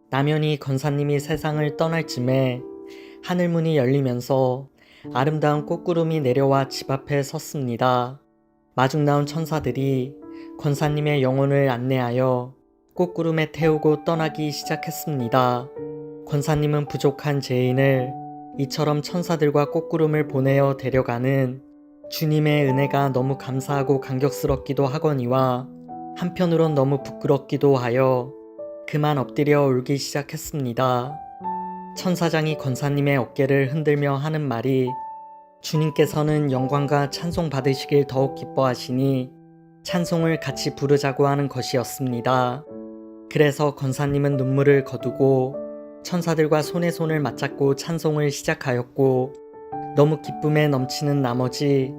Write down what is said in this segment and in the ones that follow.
남연히 권사님이 세상을 떠날 쯤에 하늘문이 열리면서 아름다운 꽃구름이 내려와 집 앞에 섰습니다. 마중 나온 천사들이 권사님의 영혼을 안내하여 꽃구름에 태우고 떠나기 시작했습니다. 권사님은 부족한 죄인을 이처럼 천사들과 꽃구름을 보내어 데려가는 주님의 은혜가 너무 감사하고 감격스럽기도 하거니와 한편으론 너무 부끄럽기도 하여 그만 엎드려 울기 시작했습니다. 천사장이 권사님의 어깨를 흔들며 하는 말이 주님께서는 영광과 찬송 받으시길 더욱 기뻐하시니 찬송을 같이 부르자고 하는 것이었습니다. 그래서 권사님은 눈물을 거두고 천사들과 손에 손을 맞잡고 찬송을 시작하였고 너무 기쁨에 넘치는 나머지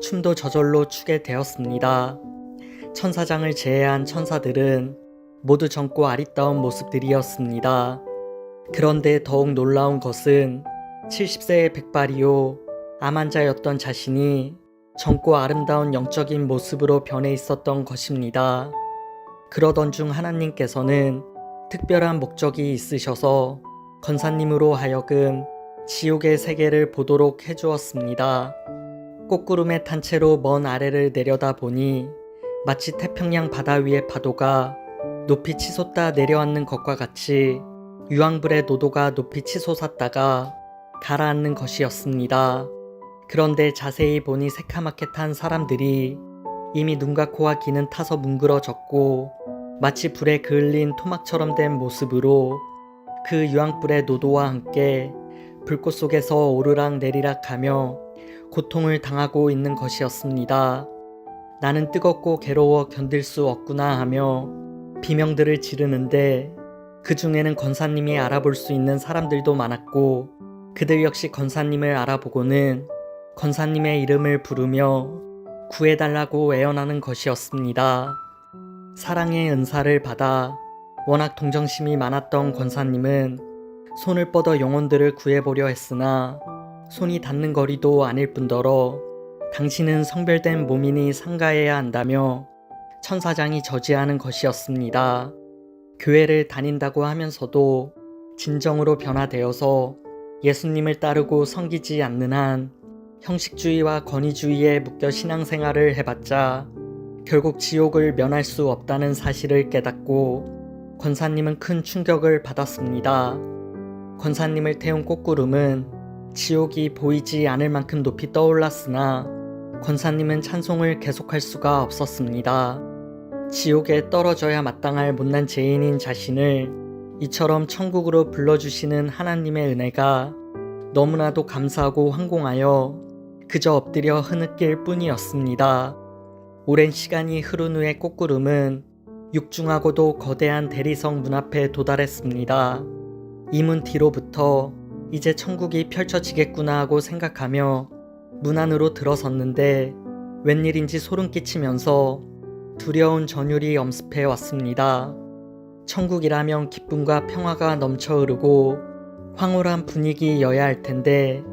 춤도 저절로 추게 되었습니다. 천사장을 제외한 천사들은 모두 젊고 아리따운 모습들이었습니다. 그런데 더욱 놀라운 것은 70세의 백발이요 암환자였던 자신이 젊고 아름다운 영적인 모습으로 변해 있었던 것입니다. 그러던 중 하나님께서는 특별한 목적이 있으셔서 권사님으로 하여금 지옥의 세계를 보도록 해주었습니다. 꽃구름에 탄 채로 먼 아래를 내려다보니 마치 태평양 바다 위의 파도가 높이 치솟다 내려앉는 것과 같이 유황불의 노도가 높이 치솟았다가 가라앉는 것이었습니다. 그런데 자세히 보니 새카맣게 탄 사람들이 이미 눈과 코와 귀는 타서 뭉그러졌고 마치 불에 그을린 토막처럼 된 모습으로 그 유황불의 노도와 함께 불꽃 속에서 오르락 내리락 하며 고통을 당하고 있는 것이었습니다. 나는 뜨겁고 괴로워 견딜 수 없구나 하며 비명들을 지르는데 그 중에는 권사님이 알아볼 수 있는 사람들도 많았고 그들 역시 권사님을 알아보고는 권사님의 이름을 부르며 구해달라고 애원하는 것이었습니다. 사랑의 은사를 받아 워낙 동정심이 많았던 권사님은 손을 뻗어 영혼들을 구해보려 했으나 손이 닿는 거리도 아닐 뿐더러 당신은 성별된 몸이니 상가해야 한다며 천사장이 저지하는 것이었습니다. 교회를 다닌다고 하면서도 진정으로 변화되어서 예수님을 따르고 섬기지 않는 한 형식주의와 권위주의에 묶여 신앙생활을 해봤자 결국 지옥을 면할 수 없다는 사실을 깨닫고 권사님은 큰 충격을 받았습니다. 권사님을 태운 꽃구름은 지옥이 보이지 않을 만큼 높이 떠올랐으나 권사님은 찬송을 계속할 수가 없었습니다. 지옥에 떨어져야 마땅할 못난 죄인인 자신을 이처럼 천국으로 불러주시는 하나님의 은혜가 너무나도 감사하고 황공하여 그저 엎드려 흐느낄 뿐이었습니다. 오랜 시간이 흐른 후에 꽃구름은 육중하고도 거대한 대리석 문 앞에 도달했습니다. 이 문 뒤로부터 이제 천국이 펼쳐지겠구나 하고 생각하며 문 안으로 들어섰는데 웬일인지 소름 끼치면서 두려운 전율이 엄습해 왔습니다. 천국이라면 기쁨과 평화가 넘쳐 흐르고 황홀한 분위기여야 할 텐데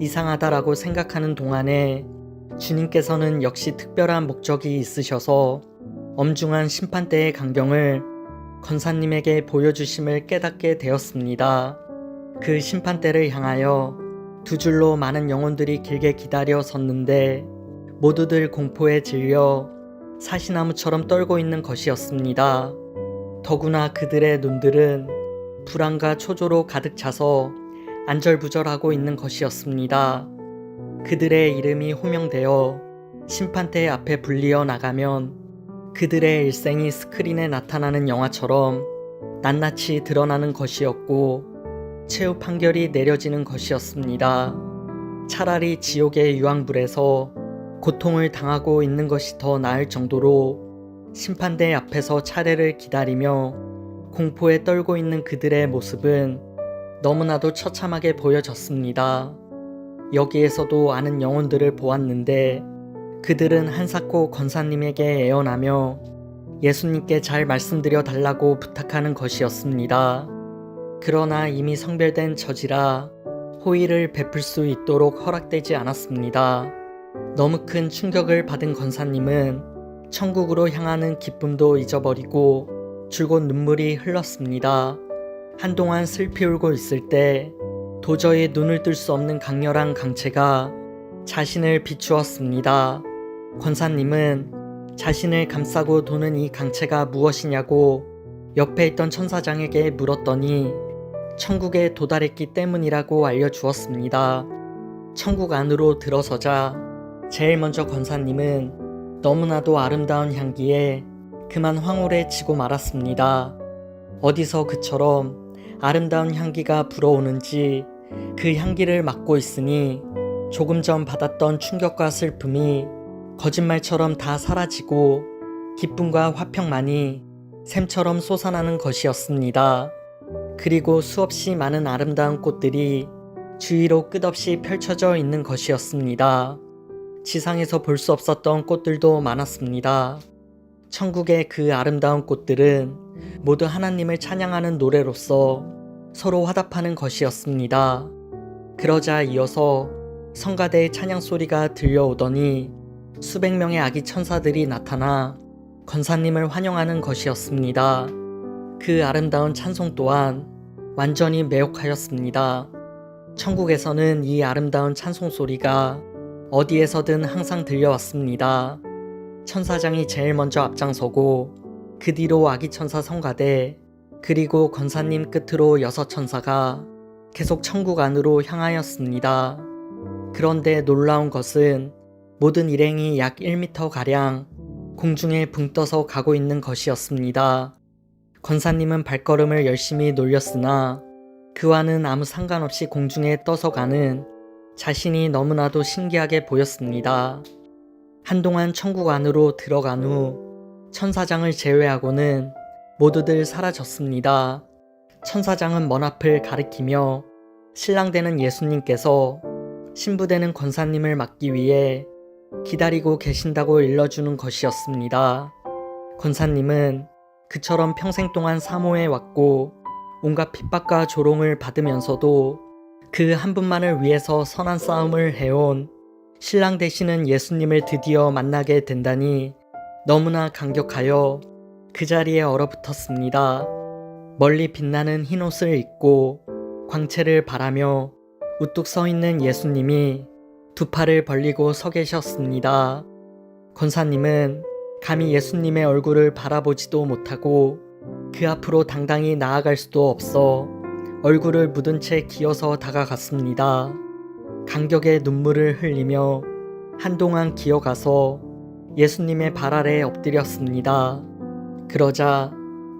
이상하다라고 생각하는 동안에 주님께서는 역시 특별한 목적이 있으셔서 엄중한 심판대의 강경을 권사님에게 보여주심을 깨닫게 되었습니다. 그 심판대를 향하여 두 줄로 많은 영혼들이 길게 기다려 섰는데 모두들 공포에 질려 사시나무처럼 떨고 있는 것이었습니다. 더구나 그들의 눈들은 불안과 초조로 가득 차서 안절부절하고 있는 것이었습니다. 그들의 이름이 호명되어 심판대 앞에 불리어 나가면 그들의 일생이 스크린에 나타나는 영화처럼 낱낱이 드러나는 것이었고 최후 판결이 내려지는 것이었습니다. 차라리 지옥의 유황불에서 고통을 당하고 있는 것이 더 나을 정도로 심판대 앞에서 차례를 기다리며 공포에 떨고 있는 그들의 모습은 너무나도 처참하게 보여졌습니다. 여기에서도 아는 영혼들을 보았는데 그들은 한사코 권사님에게 애원하며 예수님께 잘 말씀드려 달라고 부탁하는 것이었습니다. 그러나 이미 성별된 처지라 호의를 베풀 수 있도록 허락되지 않았습니다. 너무 큰 충격을 받은 권사님은 천국으로 향하는 기쁨도 잊어버리고 줄곧 눈물이 흘렀습니다. 한동안 슬피 울고 있을 때 도저히 눈을 뜰 수 없는 강렬한 강체가 자신을 비추었습니다. 권사님은 자신을 감싸고 도는 이 강체가 무엇이냐고 옆에 있던 천사장에게 물었더니 천국에 도달했기 때문이라고 알려주었습니다. 천국 안으로 들어서자 제일 먼저 권사님은 너무나도 아름다운 향기에 그만 황홀해지고 말았습니다. 어디서 그처럼 아름다운 향기가 불어오는지 그 향기를 맡고 있으니 조금 전 받았던 충격과 슬픔이 거짓말처럼 다 사라지고 기쁨과 화평만이 샘처럼 솟아나는 것이었습니다. 그리고 수없이 많은 아름다운 꽃들이 주위로 끝없이 펼쳐져 있는 것이었습니다. 지상에서 볼 수 없었던 꽃들도 많았습니다. 천국의 그 아름다운 꽃들은 모두 하나님을 찬양하는 노래로서 서로 화답하는 것이었습니다. 그러자 이어서 성가대의 찬양 소리가 들려오더니 수백 명의 아기 천사들이 나타나 권사님을 환영하는 것이었습니다. 그 아름다운 찬송 또한 완전히 매혹하였습니다. 천국에서는 이 아름다운 찬송 소리가 어디에서든 항상 들려왔습니다. 천사장이 제일 먼저 앞장서고 그 뒤로 아기 천사 성가대 그리고 권사님 끝으로 6천사가 계속 천국 안으로 향하였습니다. 그런데 놀라운 것은 모든 일행이 약 1m가량 공중에 붕 떠서 가고 있는 것이었습니다. 권사님은 발걸음을 열심히 놀렸으나 그와는 아무 상관없이 공중에 떠서 가는 자신이 너무나도 신기하게 보였습니다. 한동안 천국 안으로 들어간 후 천사장을 제외하고는 모두들 사라졌습니다. 천사장은 먼 앞을 가리키며 신랑되는 예수님께서 신부되는 권사님을 맞기 위해 기다리고 계신다고 일러주는 것이었습니다. 권사님은 그처럼 평생 동안 사모해 왔고 온갖 핍박과 조롱을 받으면서도 그 한 분만을 위해서 선한 싸움을 해온 신랑 되시는 예수님을 드디어 만나게 된다니 너무나 감격하여 그 자리에 얼어붙었습니다. 멀리 빛나는 흰 옷을 입고 광채를 바라며 우뚝 서 있는 예수님이 두 팔을 벌리고 서 계셨습니다. 권사님은 감히 예수님의 얼굴을 바라보지도 못하고 그 앞으로 당당히 나아갈 수도 없어 얼굴을 묻은 채 기어서 다가갔습니다. 감격의 눈물을 흘리며 한동안 기어가서 예수님의 발 아래에 엎드렸습니다. 그러자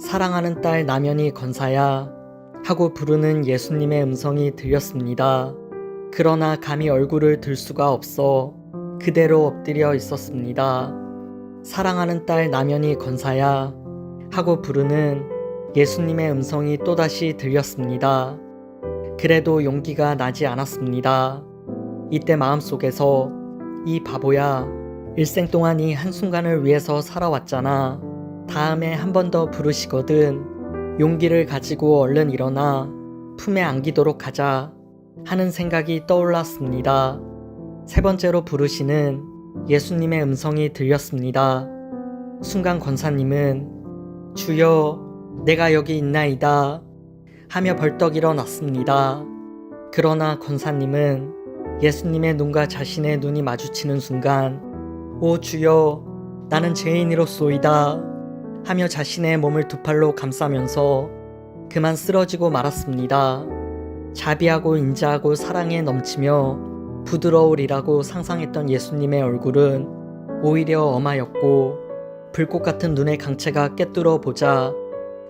사랑하는 딸 나면이 권사야 하고 부르는 예수님의 음성이 들렸습니다. 그러나 감히 얼굴을 들 수가 없어 그대로 엎드려 있었습니다. 사랑하는 딸 나면이 권사야 하고 부르는 예수님의 음성이 또다시 들렸습니다. 그래도 용기가 나지 않았습니다. 이때 마음속에서 이 바보야, 일생 동안 이 한순간을 위해서 살아왔잖아. 다음에 한 번 더 부르시거든. 용기를 가지고 얼른 일어나 품에 안기도록 하자 하는 생각이 떠올랐습니다. 세 번째로 부르시는 예수님의 음성이 들렸습니다. 순간 권사님은 주여 내가 여기 있나이다 하며 벌떡 일어났습니다. 그러나 권사님은 예수님의 눈과 자신의 눈이 마주치는 순간 오 주여 나는 죄인이로소이다 하며 자신의 몸을 두 팔로 감싸면서 그만 쓰러지고 말았습니다. 자비하고 인자하고 사랑에 넘치며 부드러우리라고 상상했던 예수님의 얼굴은 오히려 엄하였고 불꽃 같은 눈의 강체가 꿰뚫어 보자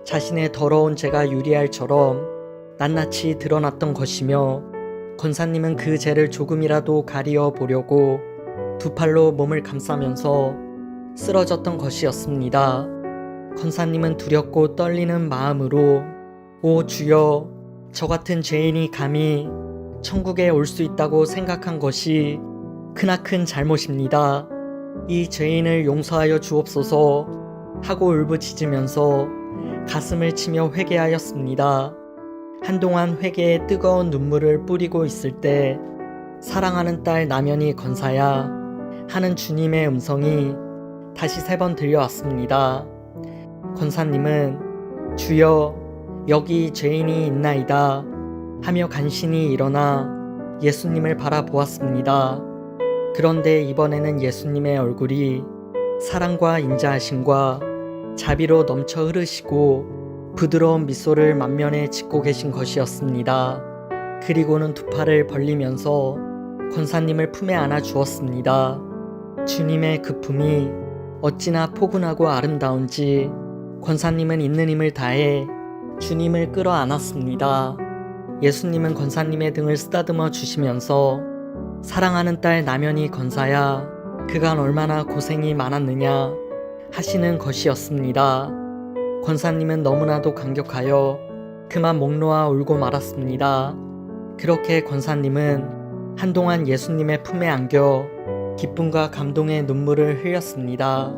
자신의 더러운 죄가 유리알처럼 낱낱이 드러났던 것이며 권사님은 그 죄를 조금이라도 가리어 보려고 두 팔로 몸을 감싸면서 쓰러졌던 것이었습니다. 권사님은 두렵고 떨리는 마음으로 오 주여 저 같은 죄인이 감히 천국에 올 수 있다고 생각한 것이 크나큰 잘못입니다. 이 죄인을 용서하여 주옵소서 하고 울부짖으면서 가슴을 치며 회개하였습니다. 한동안 회개에 뜨거운 눈물을 뿌리고 있을 때 사랑하는 딸 나면이 권사야 하는 주님의 음성이 다시 3번 들려왔습니다. 권사님은 주여 여기 죄인이 있나이다 하며 간신히 일어나 예수님을 바라보았습니다. 그런데 이번에는 예수님의 얼굴이 사랑과 인자하심과 자비로 넘쳐 흐르시고 부드러운 미소를 만면에 짓고 계신 것이었습니다. 그리고는 두 팔을 벌리면서 권사님을 품에 안아 주었습니다. 주님의 그 품이 어찌나 포근하고 아름다운지 권사님은 있는 힘을 다해 주님을 끌어안았습니다. 예수님은 권사님의 등을 쓰다듬어 주시면서 사랑하는 딸 나면이 권사야 그간 얼마나 고생이 많았느냐 하시는 것이었습니다. 권사님은 너무나도 감격하여 그만 목 놓아 울고 말았습니다. 그렇게 권사님은 한동안 예수님의 품에 안겨 기쁨과 감동의 눈물을 흘렸습니다.